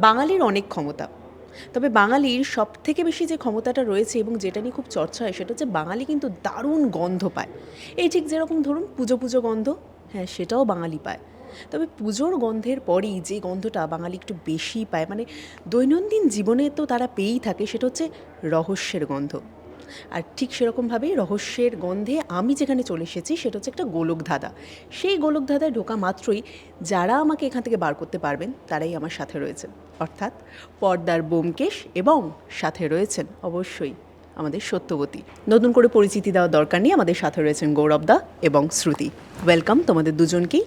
বাঙালির অনেক ক্ষমতা, তবে বাঙালির সবথেকে বেশি যে ক্ষমতাটা রয়েছে এবং যেটা নিয়ে খুব চর্চা হয় সেটা হচ্ছে বাঙালি কিন্তু দারুণ গন্ধ পায়। এই ঠিক যেরকম ধরুন পুজো পুজো গন্ধ, হ্যাঁ সেটাও বাঙালি পায়। তবে পুজোর গন্ধের পরই যে গন্ধটা বাঙালি একটু বেশি পায়, মানে দৈনন্দিন জীবনে তো তারা পেয়েই থাকে, সেটা হচ্ছে রহস্যের গন্ধ। আর ঠিক সেরকমভাবেই রহস্যের গন্ধে আমি যেখানে চলে এসেছি সেটা হচ্ছে একটা গোলকধাঁধা। সেই গোলকধাঁধায় ঢোকা মাত্রই যারা আমাকে এখান থেকে বার করতে পারবেন তারাই আমার সাথে রয়েছেন, অর্থাৎ পর্দার ব্যোমকেশ, এবং সাথে রয়েছেন অবশ্যই আমাদের সত্যবতী। নতুন করে পরিচিতি দেওয়ার দরকার নেই, আমাদের সাথে রয়েছেন গৌরবদা এবং শ্রুতি। ওয়েলকাম তোমাদের দুজনকেই।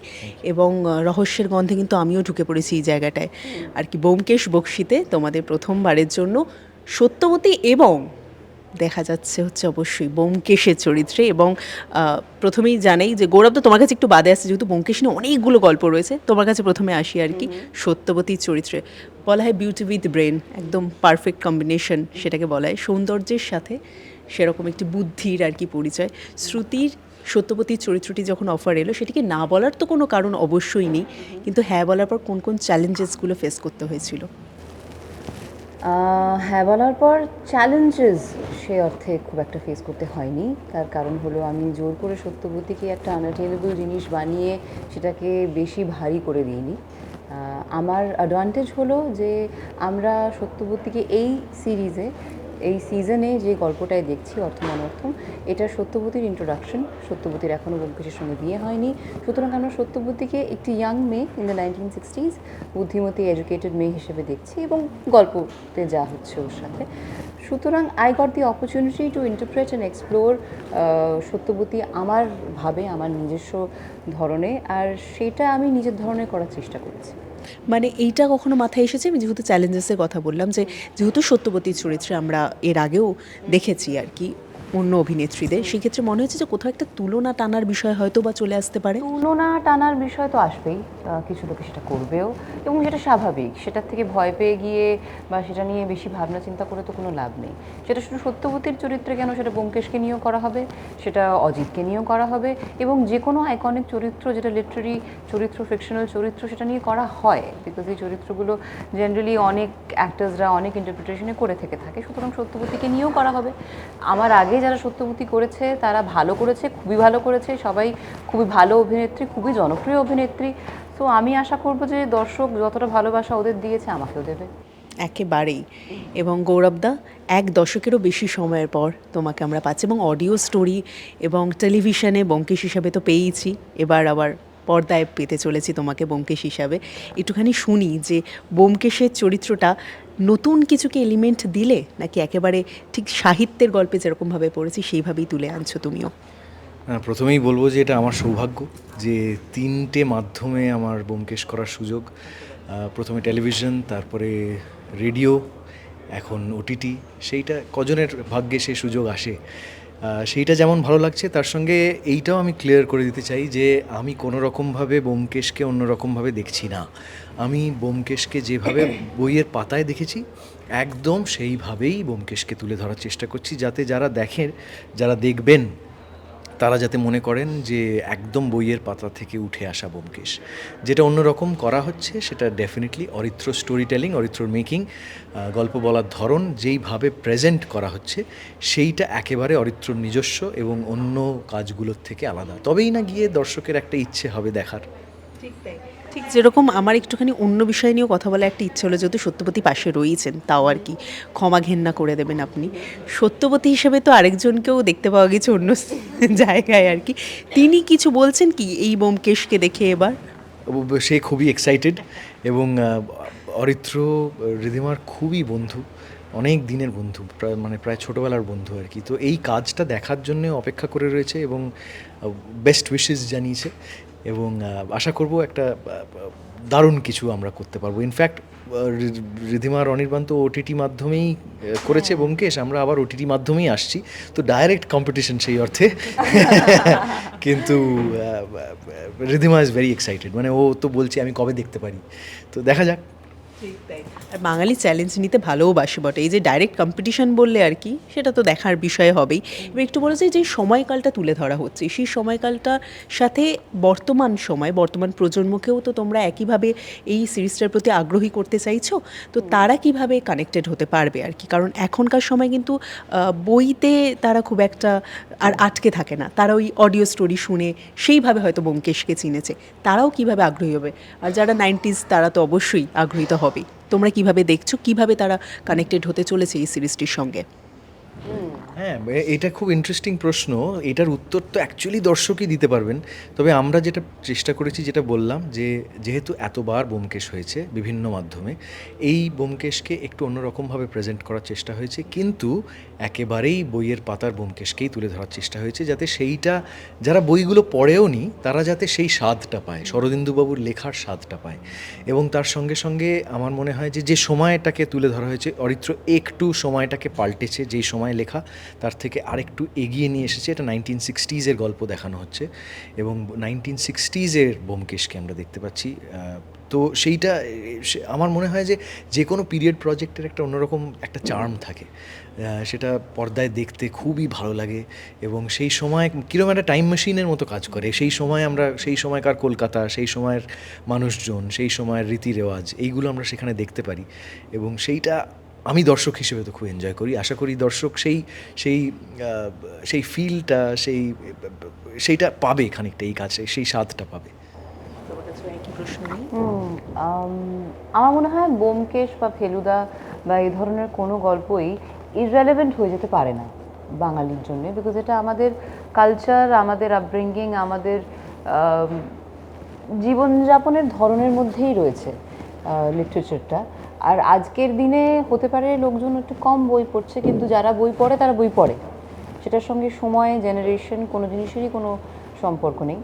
এবং রহস্যের গন্ধে কিন্তু আমিও ঢুকে পড়েছি এই জায়গাটায় আর কি, ব্যোমকেশ বক্সিতে তোমাদের প্রথমবারের জন্য সত্যবতী এবং দেখা যাচ্ছে হচ্ছে অবশ্যই ব্যোমকেশের চরিত্রে। এবং প্রথমেই জানাই যে গৌরব তো তোমার কাছে একটু বাদে আসছে, যেহেতু ব্যোমকেশ নিয়ে অনেকগুলো গল্প রয়েছে, তোমার কাছে প্রথমে আসি আর কি। সত্যবতীর চরিত্রে বলা হয় বিউটি উইথ ব্রেন, একদম পারফেক্ট কম্বিনেশন সেটাকে বলা হয়, সৌন্দর্যের সাথে সেরকম একটি বুদ্ধির আর কি পরিচয়। শ্রুতির সত্যবতীর চরিত্রটি যখন অফার এলো, সেটিকে না বলার তো কোনো কারণ অবশ্যই নেই, কিন্তু হ্যাঁ বলার পর কোন কোন চ্যালেঞ্জেসগুলো ফেস করতে হয়েছিল? হ্যাঁ বলার পর চ্যালেঞ্জেস সে অর্থে খুব একটা ফেস করতে হয়নি। তার কারণ হলো আমি জোর করে সত্যবতীকে একটা আনঅ্যাটেনেবল জিনিস বানিয়ে সেটাকে বেশি ভারী করে দিইনি। আমার অ্যাডভান্টেজ হলো যে আমরা সত্যবতীকে এই সিরিজে, এই সিজনে যে গল্পটায় দেখছি অর্থম অনর্থম, এটা সত্যবতীর ইন্ট্রোডাকশন। সত্যবতীর এখনও ব্যোমকেশের সঙ্গে বিয়ে হয়নি, সুতরাং আমরা সত্যবতীকে একটি ইয়াং মেয়ে ইন দ্য 1960s, বুদ্ধিমতী এডুকেটেড মেয়ে হিসেবে দেখছি এবং গল্পতে যা হচ্ছে ওর সাথে। সুতরাং I got the opportunity to interpret and explore Satyavati আমার ভাবে, আমার নিজস্ব ধরনে, আর সেটা আমি নিজের ধরনের করার চেষ্টা করেছি। মানে এইটা কখনো মাথায় এসেছে, আমি যেহেতু চ্যালেঞ্জেসের কথা বললাম, যে যেহেতু সত্যবতীর চরিত্রে আমরা এর আগেও দেখেছি আর কি অন্য অভিনেত্রীদের, সেক্ষেত্রে মনে হচ্ছে যে কোথাও একটা তুলনা টানার বিষয় হয়তো বা চলে আসতে পারে। তুলনা টানার বিষয় তো আসবেই, কিছু লোকে সেটা করবেও এবং সেটা স্বাভাবিক। সেটার থেকে ভয় পেয়ে গিয়ে বা সেটা নিয়ে বেশি ভাবনা চিন্তা করে তো কোনো লাভ নেই। সেটা শুধু সত্যবতীর চরিত্রে কেন, সেটা ব্যোমকেশকে নিয়েও করা হবে, সেটা অজিতকে নিয়েও করা হবে, এবং যে কোনো আইকনিক চরিত্র যেটা লিটারারি চরিত্র, ফিকশনাল চরিত্র, সেটা নিয়ে করা হয়, বিকজ এই চরিত্রগুলো জেনারেলি অনেক অ্যাক্টার্সরা অনেক ইন্টারপ্রিটেশনে করে থেকে থাকে। সুতরাং সত্যবতীকে নিয়েও করা হবে। আমার আগে যারা সত্যবতী করেছে তারা ভালো করেছে, খুবই ভালো করেছে, সবাই খুবই ভালো অভিনেত্রী, খুবই জনপ্রিয় অভিনেত্রী। তো আমি আশা করব যে দর্শক যতটা ভালোবাসা ওদের দিয়েছে আমাকেও দেবে। একেবারেই। এবং গৌরবদা, এক দশকেরও বেশি সময়ের পর তোমাকে আমরা পাচ্ছি, এবং অডিও স্টোরি এবং টেলিভিশনে ব্যোমকেশ হিসাবে তো পেয়েইছি, এবার আবার পর্দায় পেতে চলেছি তোমাকে ব্যোমকেশ হিসাবে। একটুখানি শুনি যে ব্যোমকেশের চরিত্রটা নতুন কিছুকে এলিমেন্ট দিলে, নাকি একেবারে ঠিক সাহিত্যের গল্পে যেরকমভাবে পড়েছি সেইভাবেই তুলে আনছো তুমিও? প্রথমেই বলবো যে এটা আমার সৌভাগ্য যে 3টে মাধ্যমে আমার ব্যোমকেশ করার সুযোগ। প্রথমে টেলিভিশন, তারপরে রেডিও, এখন ওটিটি। সেইটা কজনের ভাগ্যে সে সুযোগ আসে, সেইটা যেমন ভালো লাগছে, তার সঙ্গে এইটাও আমি ক্লিয়ার করে দিতে চাই যে আমি কোনো রকমভাবে ব্যোমকেশকে অন্য রকমভাবে দেখছি না। আমি ব্যোমকেশকে যেভাবে বইয়ের পাতায় দেখেছি একদম সেইভাবেই ব্যোমকেশকে তুলে ধরার চেষ্টা করছি, যাতে যারা দেখেন, যারা দেখবেন, তারা যাতে মনে করেন যে একদম বইয়ের পাতা থেকে উঠে আসা ব্যোমকেশ। যেটা অন্যরকম করা হচ্ছে সেটা ডেফিনেটলি অরিত্র স্টোরি টেলিং, অরিত্রর মেকিং, গল্প বলার ধরন, যেইভাবে প্রেজেন্ট করা হচ্ছে সেইটা একেবারে অরিত্রর নিজস্ব এবং অন্য কাজগুলোর থেকে আলাদা। তবেই না গিয়ে দর্শকের একটা ইচ্ছে হবে দেখার। ঠিক তাই। ঠিক যেরকম আমার একটুখানি অন্য বিষয় নিয়েও কথা বলার একটা ইচ্ছে হলো, যেহেতু সত্যবতী পাশে রয়েছেন, তাও আর কি ক্ষমা ঘেন্না করে দেবেন আপনি। সত্যবতী হিসেবে তো আরেকজনকেও দেখতে পাওয়া গেছে অন্য জায়গায় আর কি, তিনি কিছু বলছেন কি এই ব্যোমকেশকে দেখে এবার? সে খুবই এক্সাইটেড এবং অরিত্র ঋধিমার খুবই বন্ধু, অনেক দিনের বন্ধু, প্রায় ছোটোবেলার বন্ধু আর কি। তো এই কাজটা দেখার জন্য অপেক্ষা করে রয়েছে এবং বেস্ট উইশেস জানিয়েছে, এবং আশা করব একটা দারুণ কিছু আমরা করতে পারবো। ইনফ্যাক্ট ঋধিমার অনির্বাণ তো ওটিটি মাধ্যমেই করেছে ব্যোমকেশ, আমরা আবার ওটিটি মাধ্যমেই আসছি, তো ডাইরেক্ট কম্পিটিশন সেই অর্থে। কিন্তু ঋধিমা ইজ ভেরি এক্সাইটেড, মানে ও তো বলছে আমি কবে দেখতে পারি, তো দেখা যাক। ঠিক তাই। আর বাঙালি চ্যালেঞ্জ নিতে ভালোওবাসে বটে। এই যে ডাইরেক্ট কম্পিটিশন বললে আর কি, সেটা তো দেখার বিষয় হবেই। এবার একটু বলা যায় যে সময়কালটা তুলে ধরা হচ্ছে, সেই সময়কালটার সাথে বর্তমান প্রজন্মকেও তো তোমরা একইভাবে এই সিরিজটার প্রতি আগ্রহী করতে চাইছো, তো তারা কিভাবে কানেক্টেড হতে পারবে আর কি? কারণ এখনকার সময় কিন্তু বইতে তারা খুব একটা আর আটকে থাকে না, তারা ওই অডিও স্টোরি শুনে সেইভাবে হয়তো ব্যোমকেশকে চিনেছে, তারাও কিভাবে আগ্রহী হবে? আর যারা 90s তারা তো অবশ্যই আগ্রহীত হবেই। তোমরা কিভাবে দেখছো, কিভাবে তারা কানেক্টেড হতে চলেছে এই সিরিজটির সঙ্গে? হ্যাঁ, এটা খুব ইন্টারেস্টিং প্রশ্ন। এটার উত্তর তো অ্যাকচুয়ালি দর্শকই দিতে পারবেন। তবে আমরা যেটা চেষ্টা করেছি, যেটা বললাম, যে যেহেতু এতবার ব্যোমকেশ হয়েছে বিভিন্ন মাধ্যমে, এই ব্যোমকেশকে একটু অন্যরকমভাবে প্রেজেন্ট করার চেষ্টা হয়েছে, কিন্তু একেবারেই বইয়ের পাতার ব্যোমকেশকেই তুলে ধরার চেষ্টা হয়েছে, যাতে সেইটা যারা বইগুলো পড়েও নি তারা যাতে সেই স্বাদটা পায়, শরদিন্দুবাবুর লেখার স্বাদটা পায়। এবং তার সঙ্গে সঙ্গে আমার মনে হয় যে যে সময়টাকে তুলে ধরা হয়েছে, অরিত্র একটু সময়টাকে পাল্টেছে, যেই সময় লেখা তার থেকে আরেকটু এগিয়ে নিয়ে এসেছে। এটা 1960s গল্প দেখানো হচ্ছে এবং 1960s ব্যোমকেশকে আমরা দেখতে পাচ্ছি। তো সেইটা আমার মনে হয় যে যে কোনো পিরিয়ড প্রজেক্টের একটা অন্যরকম একটা চার্ম থাকে, সেটা পর্দায় দেখতে খুবই ভালো লাগে এবং সেই সময় কীরকম একটা টাইম মেশিনের মতো কাজ করে। সেই সময় আমরা সেই সময়কার কলকাতা, সেই সময়ের মানুষজন, সেই সময়ের রীতি রেওয়াজ, এইগুলো আমরা সেখানে দেখতে পারি এবং সেইটা আমি দর্শক হিসেবে তো খুব এনজয় করি। আশা করি দর্শক সেই সেই সেই ফিলটা, সেইটা পাবে খানিকটা এই কাছে, সেই স্বাদটা পাবে। তোমার কাছে একই প্রশ্ন নেই? আমার মনে হয় ব্যোমকেশ বা ফেলুদা বা এই ধরনের কোনো গল্পই ইররেলেভেন্ট হয়ে যেতে পারে না বাঙালির জন্য, বিকজ এটা আমাদের কালচার, আমাদের আপব্রিঙ্গিং, আমাদের জীবনযাপনের ধরনের মধ্যেই রয়েছে লিটারেচারটা। আর আজকের দিনে হতে পারে লোকজন একটু কম বই পড়ছে, কিন্তু যারা বই পড়ে তারা বই পড়ে, সেটার সঙ্গে সময়, জেনারেশন, কোনো জিনিসেরই কোনো সম্পর্ক নেই।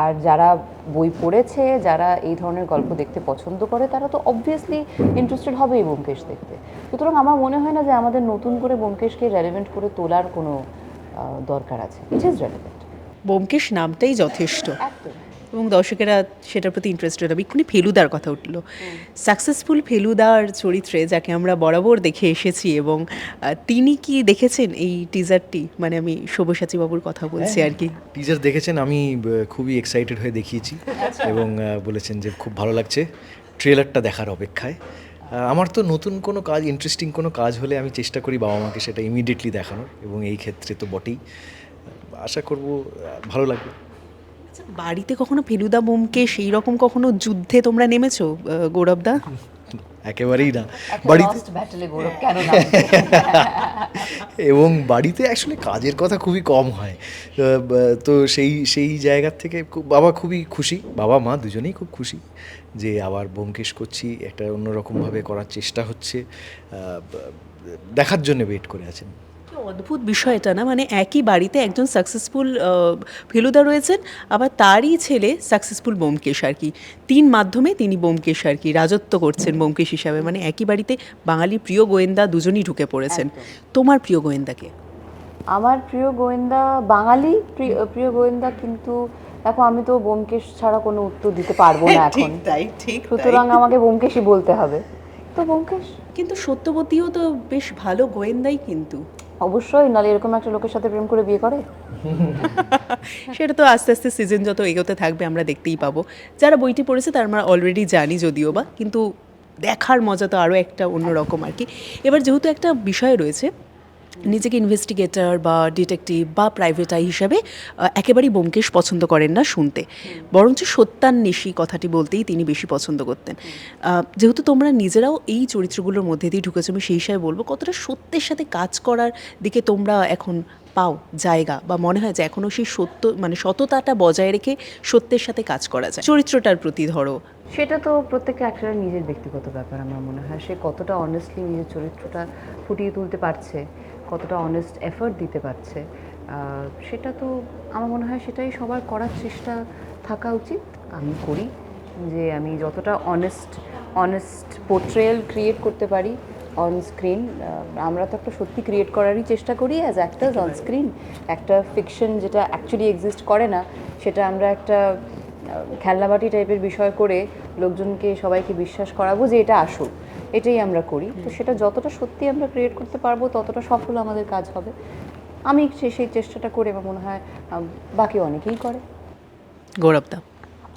আর যারা বই পড়েছে, যারা এই ধরনের গল্প দেখতে পছন্দ করে, তারা তো অবভিয়াসলি ইন্টারেস্টেড হবেই ব্যোমকেশ দেখতে। সুতরাং আমার মনে হয় না যে আমাদের নতুন করে ব্যোমকেশকে রেলেভেন্ট করে তোলার কোনো দরকার আছে। It is relevant. ব্যোমকেশ নামটাই যথেষ্ট একদম। এবং দর্শকেরা সেটার প্রতি ইন্টারেস্টেড হবে। এক্ষুনি ফেলুদার কথা উঠলো, সাকসেসফুল ফেলুদার চরিত্রে যাকে আমরা বরাবর দেখে এসেছি, এবং তিনি কি দেখেছেন এই টিজারটি? মানে আমি সব্যসাচী বাবুর কথা বলছি আর কি। টিজার দেখেছেন? আমি খুবই এক্সাইটেড হয়ে দেখিয়েছি এবং বলেছেন যে খুব ভালো লাগছে। ট্রেলারটা দেখার অপেক্ষায়। আমার তো নতুন কোনো কাজ, ইন্টারেস্টিং কোনো কাজ হলে আমি চেষ্টা করি বাবা মাকে সেটা ইমিডিয়েটলি দেখানোর, এবং এই ক্ষেত্রে তো বটেই। আশা করব ভালো লাগবে। আচ্ছা, বাড়িতে কখনো ফেলুদা ব্যোমকেশ এই রকম কখনো যুদ্ধে তোমরা নেমেছো গৌরবদা? একেবারেই না। একটা বাড়িতে লস্ট ব্যাটলে গৌরব কেন না? এবং বাড়িতে আসলে কাজের কথা খুবই কম হয়। তো সেই সেই জায়গার থেকে বাবা খুবই খুশি, বাবা মা দুজনেই খুব খুশি যে আবার ব্যোমকেশ করছি, একটা অন্যরকমভাবে করার চেষ্টা হচ্ছে। দেখার জন্য ওয়েট করে আছেন। কি অদ্ভুত বিষয় এটা না, মানে একই বাড়িতে একজন সাকসেসফুল ফেলুদা রয়েছেন, আবার তারই ছেলে সাকসেসফুল ব্যোমকেশ আর কি। মাধ্যমে তিনি ব্যোমকেশ আর কি রাজত্ব করছেন ব্যোমকেশ হিসাবে। মানে একই বাড়িতে বাঙালির প্রিয় গোয়েন্দা দুজনই ঢুকে পড়েছেন। তোমার প্রিয় গোয়েন্দাকে? আমার প্রিয় গোয়েন্দা বাঙালি প্রিয় গোয়েন্দা, কিন্তু দেখো আমি তো ব্যোমকেশ ছাড়া কোনো উত্তর দিতে পারবো না এখন, ঠিক। সুতরাং আমাকে ব্যোমকেশই বলতে হবে। তো ব্যোমকেশ। কিন্তু সত্যবতীও তো বেশ ভালো গোয়েন্দাই কিন্তু। অবশ্যই, নালে এরকম একটা লোকের সাথে প্রেম করে বিয়ে করে? সেটা তো আস্তে আস্তে সিজন যত এগোতে থাকবে আমরা দেখতেই পাবো। যারা বইটি পড়েছে তারা আমরা অলরেডি জানি যদিও বা, কিন্তু দেখার মজা তো আরও একটা অন্যরকম আর কি। এবার যেহেতু একটা বিষয় রয়েছে, নিজেকে ইনভেস্টিগেটর বা ডিটেকটিভ বা প্রাইভেট আই হিসাবে একেবারেই ব্যোমকেশ পছন্দ করেন না শুনতে, বরঞ্চ সত্যান্বেষী কথাটি বলতেই তিনি বেশি পছন্দ করতেন। যেহেতু তোমরা নিজেরাও এই চরিত্রগুলোর মধ্যে দিয়ে ঢুকেছো, আমি সেই হিসাবে বলবো কতটা সত্যের সাথে কাজ করার দিকে তোমরা এখন পাও জায়গা, বা মনে হয় যে এখনও সেই সত্য মানে সততাটা বজায় রেখে সত্যের সাথে কাজ করা যায় চরিত্রটার প্রতি? ধরো, সেটা তো প্রত্যেকটা অ্যাক্টরের নিজের ব্যক্তিগত ব্যাপার। আমার মনে হয় সে কতটা অনেস্টলি নিজের চরিত্রটা ফুটিয়ে তুলতে পারছে, কতটা অনেস্ট এফর্ট দিতে পারছে, সেটা তো আমার মনে হয় সেটাই সবার করার চেষ্টা থাকা উচিত। আমি করি, যে আমি যতটা অনেস্ট পোর্ট্রেয়াল ক্রিয়েট করতে পারি অন স্ক্রিন। আমরা তো একটা সত্যি ক্রিয়েট করারই চেষ্টা করি অ্যাজ অ্যাক্টার্স অন স্ক্রিন। একটা ফিকশন যেটা অ্যাকচুয়ালি এক্সিস্ট করে না, সেটা আমরা একটা খেলনাবাটি টাইপের বিষয় করে লোকজনকে সবাইকে বিশ্বাস করাবো যে এটা আসল, এটাই আমরা করি। তো সেটা যতটা সত্যি আমরা ক্রিয়েট করতে পারবো ততটা সফল আমাদের কাজ হবে। আমি সেই চেষ্টাটা করে আমার মনে হয় বাকি অনেকেই করে। গৌরবদা?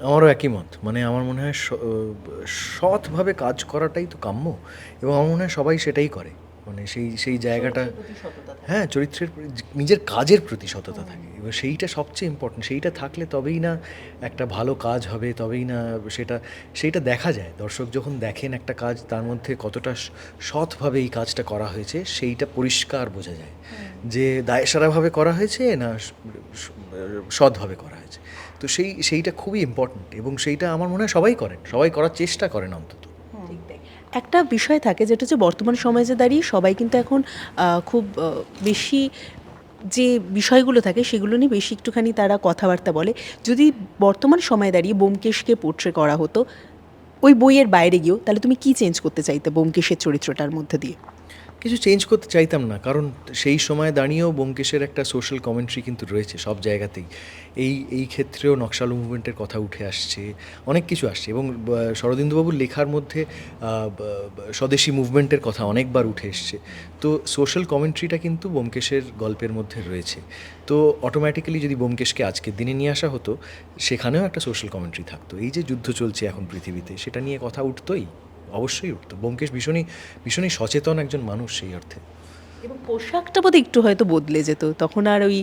আমারও একই মত, মানে আমার মনে হয় সৎভাবে কাজ করাটাই তো কাম্য, এবং আমার মনে হয় সবাই সেটাই করে, মানে সেই জায়গাটা, হ্যাঁ, চরিত্রের নিজের কাজের প্রতি সততা থাকে, এবার সেইটা সবচেয়ে ইম্পর্টেন্ট। সেইটা থাকলে তবেই না একটা ভালো কাজ হবে, তবেই না সেইটা দেখা যায়। দর্শক যখন দেখেন একটা কাজ, তার মধ্যে কতটা সৎভাবে এই কাজটা করা হয়েছে সেইটা পরিষ্কার বোঝা যায়, যে দায়সারাভাবে করা হয়েছে না সৎভাবে করা হয়েছে। তো সেইটা খুবই ইম্পর্ট্যান্ট, এবং সেইটা আমার মনে হয় সবাই করেন, সবাই করার চেষ্টা করেন অন্তত। একটা বিষয় থাকে যেটা হচ্ছে বর্তমান সমাজে দাঁড়িয়ে সবাই কিন্তু এখন খুব বেশি যে বিষয়গুলো থাকে সেগুলো নিয়ে বেশি একটুখানি তারা কথাবার্তা বলে। যদি বর্তমান সময়ে দাঁড়িয়ে ব্যোমকেশকে পোর্ট্রে করা হতো ওই বইয়ের বাইরে গিয়েও, তাহলে তুমি কি চেঞ্জ করতে চাইতে ব্যোমকেশের চরিত্রটার মধ্যে দিয়ে? কিছু চেঞ্জ করতে চাইতাম না, কারণ সেই সময় দাঁড়িয়েও ব্যোমকেশের একটা সোশ্যাল কমেন্ট্রি কিন্তু রয়েছে সব জায়গাতেই। এই ক্ষেত্রেও নকশাল মুভমেন্টের কথা উঠে আসছে, অনেক কিছু আসছে, এবং শরদিন্দুবাবুর লেখার মধ্যে স্বদেশি মুভমেন্টের কথা অনেকবার উঠে এসছে। তো সোশ্যাল কমেন্ট্রিটা কিন্তু ব্যোমকেশের গল্পের মধ্যে রয়েছে। তো অটোমেটিক্যালি যদি ব্যোমকেশকে আজকের দিনে নিয়ে আসা হতো, সেখানেও একটা সোশ্যাল কমেন্ট্রি থাকতো। এই যে যুদ্ধ চলছে এখন পৃথিবীতে, সেটা নিয়ে কথা উঠতোই, অবশ্যই উঠতো। ব্যোমকেশ ভীষণই সচেতন একজন মানুষ সেই অর্থে। এবং পোশাকটা বোধহয় একটু হয়তো বদলে যেত, তখন আর ওই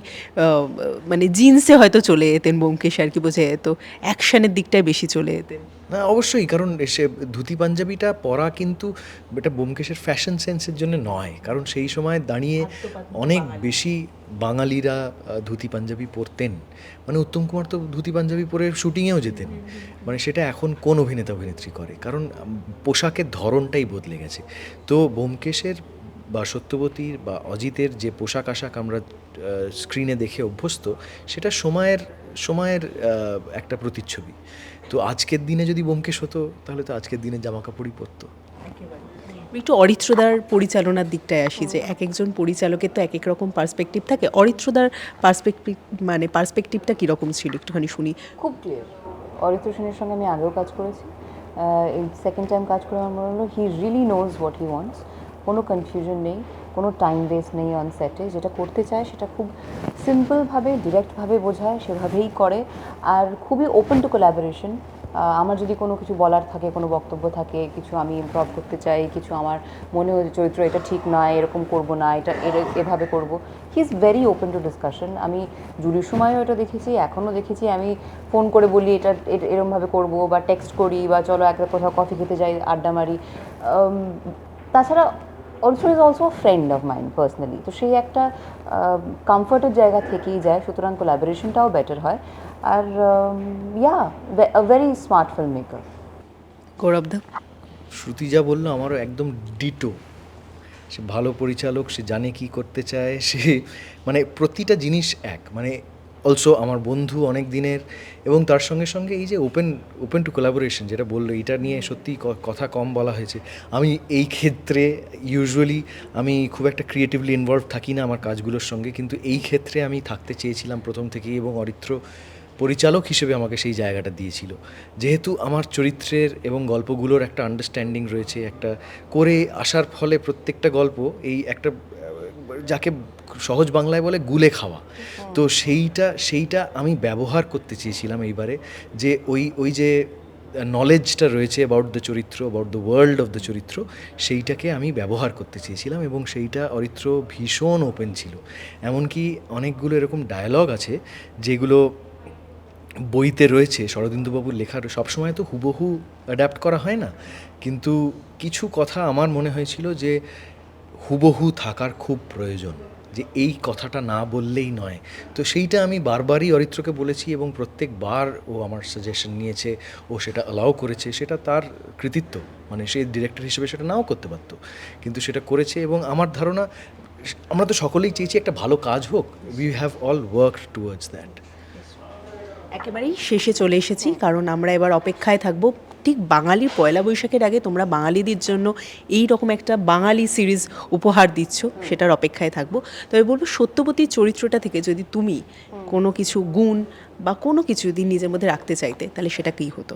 মানে জিন্সে হয়তো চলে যেতেন ব্যোমকেশ, আর কি বোঝা যেত অ্যাকশনের দিকটায় বেশি চলে যেতেন। না, অবশ্যই, কারণ সে ধুতি পাঞ্জাবিটা পরা কিন্তু এটা ব্যোমকেশের ফ্যাশন সেন্সের জন্য নয়, কারণ সেই সময় দাঁড়িয়ে অনেক বেশি বাঙালিরা ধুতি পাঞ্জাবি পরতেন। মানে উত্তম কুমার তো ধুতি পাঞ্জাবি পরে শুটিংয়েও যেতেন, মানে সেটা এখন কোন অভিনেতা অভিনেত্রী করে, কারণ পোশাকের ধরনটাই বদলে গেছে। তো ব্যোমকেশের বা সত্যবতীর বা অজিতের যে পোশাক আশাক আমরা স্ক্রিনে দেখে অভ্যস্ত, সেটা সময়ের একটা প্রতিচ্ছবি। তো আজকের দিনে যদি ব্যোমকেশ হতো, তাহলে তো আজকের দিনে জামা কাপড়ই পরতো। একটু অরিত্রদার পরিচালনার দিকটায় আসি, যে এক একজন পরিচালকের তো এক এক রকম পার্সপেক্টিভ থাকে। অরিত্রদার পার্সপেক্টিভটা কীরকম ছিল একটুখানি শুনি। খুব ক্লিয়ার। অরিত্র সেনের সঙ্গে আমি আগেও কাজ করেছি, এই সেকেন্ড টাইম কাজ করে আমার মনে হলো হি really knows what he wants. কোনো কনফিউশন নেই, কোনো টাইম ওয়েস্ট নেই অন সেটে। যেটা করতে চায় সেটা খুব সিম্পলভাবে, ডিরেক্টভাবে বোঝায়, সেভাবেই করে। আর খুবই ওপেন টু কোলাবোরেশন। আমার যদি কোনো কিছু বলার থাকে, কোনো বক্তব্য থাকে, কিছু আমি ইমপ্রভ করতে চাই, কিছু আমার মনে হয় চরিত্র এটা ঠিক নয়, এরকম করব না, এটা এভাবে করব, he is very open to discussion. আমি জুলির সময়ও এটা দেখেছি, এখনও দেখেছি। আমি ফোন করে বলি এটা এরমভাবে করব, বা টেক্সট করি, বা চলো একটা কোথাও কফি খেতে যাই, আড্ডা মারি। তাছাড়া Aritra is also friend of mind personally. তো সেই একটা কমফর্টের জায়গা থেকেই যায়, সুতরাং কোলাবোরেশনটাও বেটার হয়। আর ভেরি স্মার্ট ফিল্ম মেকার। গৌরবদা? শ্রুতি যা বললো আমারও একদম ডিটো। সে ভালো পরিচালক, সে জানে কি করতে চায়, সে মানে প্রতিটা জিনিস মানে অলসো আমার বন্ধু অনেক দিনের, এবং তার সঙ্গে সঙ্গে এই যে ওপেন টু কোলাবোরেশন যেটা বললো, এটা নিয়ে সত্যি কথা কম বলা হয়েছে। আমি এই ক্ষেত্রে ইউজুয়ালি আমি খুব একটা ক্রিয়েটিভলি ইনভলভ থাকি না আমার কাজগুলোর সঙ্গে, কিন্তু এই ক্ষেত্রে আমি থাকতে চেয়েছিলাম প্রথম থেকেই, এবং অরিত্র পরিচালক হিসেবে আমাকে সেই জায়গাটা দিয়েছিল। যেহেতু আমার চরিত্রের এবং গল্পগুলোর একটা আন্ডারস্ট্যান্ডিং রয়েছে, একটা করে আসার ফলে প্রত্যেকটা গল্প এই একটা যাকে সহজ বাংলায় বলে গুলে খাওয়া, তো সেইটা আমি ব্যবহার করতে চেয়েছিলাম এইবারে, যে ওই যে নলেজটা রয়েছে অ্যাবাউট দ্য চরিত্র, about the world of the চরিত্র, সেইটাকে আমি ব্যবহার করতে চেয়েছিলাম, এবং সেইটা অরিত্র ভীষণ ওপেন ছিল। এমনকি অনেকগুলো এরকম ডায়ালগ আছে যেগুলো বইতে রয়েছে, শরদিন্দুবাবুর লেখার, সবসময় তো হুবহু অ্যাডাপ্ট করা হয় না, কিন্তু কিছু কথা আমার মনে হয়েছিল যে হুবহু থাকার খুব প্রয়োজন, যে এই কথাটা না বললেই নয়। তো সেইটা আমি বারবারই অরিত্রকে বলেছি, এবং প্রত্যেকবার ও আমার সাজেশন নিয়েছে, ও সেটা অ্যালাউ করেছে, সেটা তার কৃতিত্ব। মানে সে ডিরেক্টর হিসেবে সেটা নাও করতে পারত, কিন্তু সেটা করেছে, এবং আমার ধারণা আমরা তো সকলেই চেয়েছি একটা ভালো কাজ হোক, we have all work towards that. একেবারেই শেষে চলে এসেছি, কারণ আমরা এবার অপেক্ষায় থাকবো ঠিক বাঙালির পয়লা বৈশাখের আগে তোমরা বাঙালিদের জন্য এই রকম একটা বাঙালি সিরিজ উপহার দিচ্ছ, সেটার অপেক্ষায় থাকবো। তবে বলবো, সত্যবতীর চরিত্রটা থেকে যদি তুমি কোনো কিছু গুণ বা কোনো কিছু যদি নিজের মধ্যে রাখতে চাইতে, তাহলে সেটা কী হতো?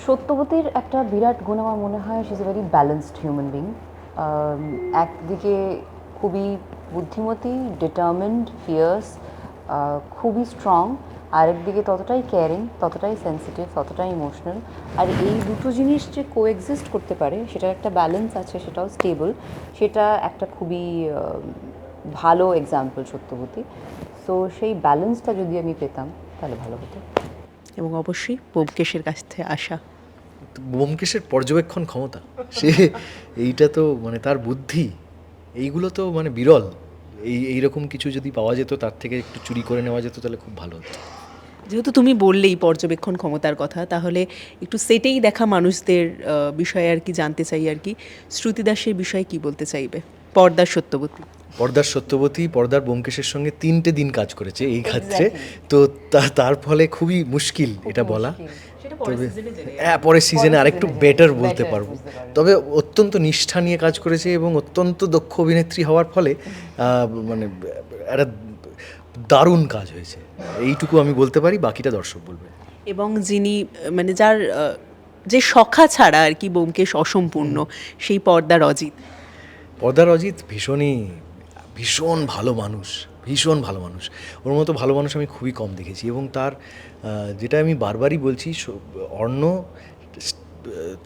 সত্যবতীর একটা বিরাট গুণ আমার মনে হয় she is a very balanced human being. একদিকে খুবই বুদ্ধিমতী, ডিটারমিন্ড, ফিয়ার্স, খুবই স্ট্রং, আরেকদিকে ততটাই কেয়ারিং, ততটাই সেন্সিটিভ, ততটাই ইমোশনাল। আর এই দুটো জিনিস যে কোএক্সিস্ট করতে পারে, সেটার একটা ব্যালেন্স আছে, সেটাও স্টেবল, সেটা একটা খুবই ভালো এক্সাম্পল সত্যবতী। সো সেই ব্যালেন্সটা যদি আমি পেতাম তাহলে ভালো হতো। এবং অবশ্যই ব্যোমকেশের কাছ থেকে আসা। ব্যোমকেশের পর্যবেক্ষণ ক্ষমতা, সে এইটা তো মানে তার বুদ্ধি, এইগুলো তো মানে বিরল। এইরকম কিছু যদি পাওয়া যেত, তার থেকে একটু চুরি করে নেওয়া যেত, তাহলে খুব ভালো হতো। যেহেতু তুমি বললেই পর্যবেক্ষণ ক্ষমতার কথা, তাহলে একটু সেটেই দেখা মানুষদের বিষয়ে আর কি জানতে চাই আর কি। শ্রুতি দাসের বিষয়ে কি বলতে চাইবে? পর্দার সত্যবতী। পর্দার সত্যবতী, পর্দার ব্যোমকেশের সঙ্গে 3টে দিন কাজ করেছে এই ক্ষেত্রে, তো তার ফলে খুবই মুশকিল এটা বলা। তবে হ্যাঁ, পরের সিজনে আরেকটু বেটার বলতে পারবো। তবে অত্যন্ত নিষ্ঠা নিয়ে কাজ করেছে এবং অত্যন্ত দক্ষ অভিনেত্রী হওয়ার ফলে মানে একটা দারুণ কাজ হয়েছে, এইটুকু আমি বলতে পারি, বাকিটা দর্শক বলবে। এবং যিনি মানে যার যে সখা ছাড়া আর কি ব্যোমকেশ অসম্পূর্ণ, সেই পর্দার অজিত। পর্দার অজিত ভীষণ ভালো মানুষ, ভীষণ ভালো মানুষ। ওর মতো ভালো মানুষ আমি খুবই কম দেখেছি। এবং তার যেটা আমি বারবারই বলছি, অর্ণ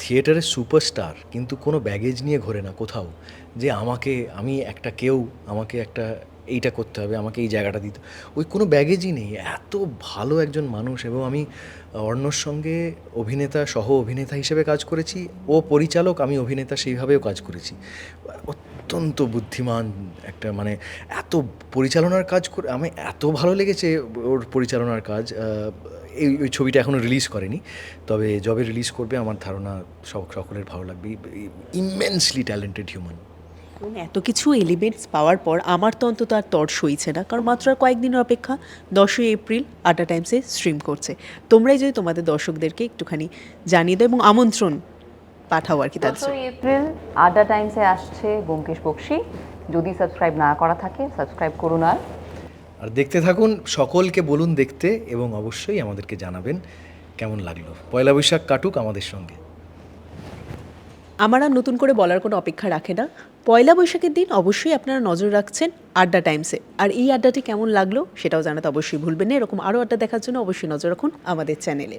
থিয়েটারের সুপারস্টার, কিন্তু কোনো ব্যাগেজ নিয়ে ঘোরে না কোথাও, যে আমি একটা কেউ, আমাকে একটা এইটা করতে হবে, আমাকে এই জায়গাটা দিতে, ওই কোনো ব্যাগেজই নেই। এত ভালো একজন মানুষ। এবং আমি অর্ণর সঙ্গে সহ অভিনেতা হিসেবে কাজ করেছি, ও পরিচালক, আমি অভিনেতা, সেইভাবেও কাজ করেছি। অত্যন্ত বুদ্ধিমান একটা, মানে এত পরিচালনার কাজ করে আমি এত ভালো লেগেছে ওর পরিচালনার কাজ। ওই ছবিটা এখনও রিলিজ করেনি, তবে যবে রিলিজ করবে আমার ধারণা সকলের ভালো লাগবে। Immensely talented human. এবং এত কিছু এলিমেন্টস পাওয়ার পর আমার তো অন্তত আর তর সইছে না, কারণ মাত্র আর কয়েকদিনের অপেক্ষা। 10ই এপ্রিল আড্ডা টাইমসে স্ট্রিম করছে। তোমরাই যদি তোমাদের দর্শকদেরকে একটুখানি জানিয়ে দাও এবং আমন্ত্রণ পাঠাও আর কি তাদের। 10ই এপ্রিল আড্ডা টাইমসে আসছে ব্যোমকেশ বক্সী। যদি সাবস্ক্রাইব না করা থাকে সাবস্ক্রাইব করুন। আর দেখতে থাকুন, সকলকে বলুন দেখতে, এবং অবশ্যই আমাদেরকে জানাবেন কেমন লাগলো। পয়লা বৈশাখ কাটুক আমাদের সঙ্গে। আমার আর নতুন করে বলার কোনো অপেক্ষা রাখে না। পয়লা বৈশাখের দিন অবশ্যই আপনারা নজর রাখছেন আড্ডা টাইমসে। আর এই আড্ডাটি কেমন লাগলো সেটাও জানাতে অবশ্যই ভুলবেন না। এরকম আরও আড্ডা দেখার জন্য অবশ্যই নজর রাখুন আমাদের চ্যানেলে।